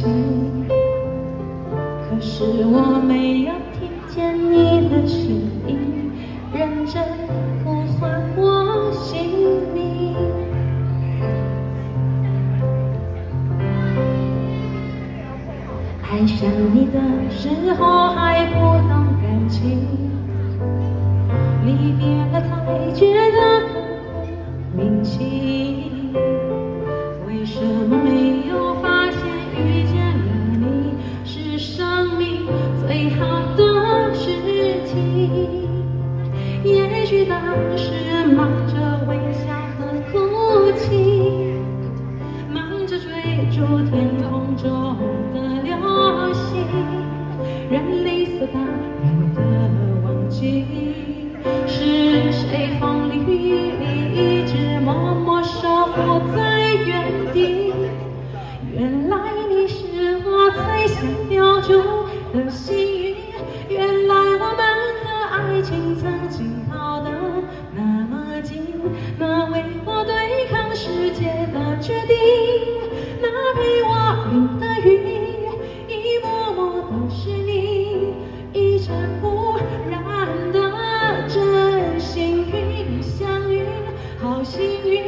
情，可是我没有听见你的声音，认真呼唤我姓名。爱上你的时候还不懂感情，离别了才觉得刻骨铭心。为什么没有发现遇见了你是生命最好的事情？也许当时忙着微笑和哭泣，忙着追逐天空中的流星，任理所当然的忘记是谁风里雨里一直默默守护在原地。原来你是我最想留住的幸运，原来我们和爱情曾经靠得那么近，那为我对抗世界的决定，那陪我淋的雨，一幕幕都是你，一尘不染的真幸运相遇，好幸运。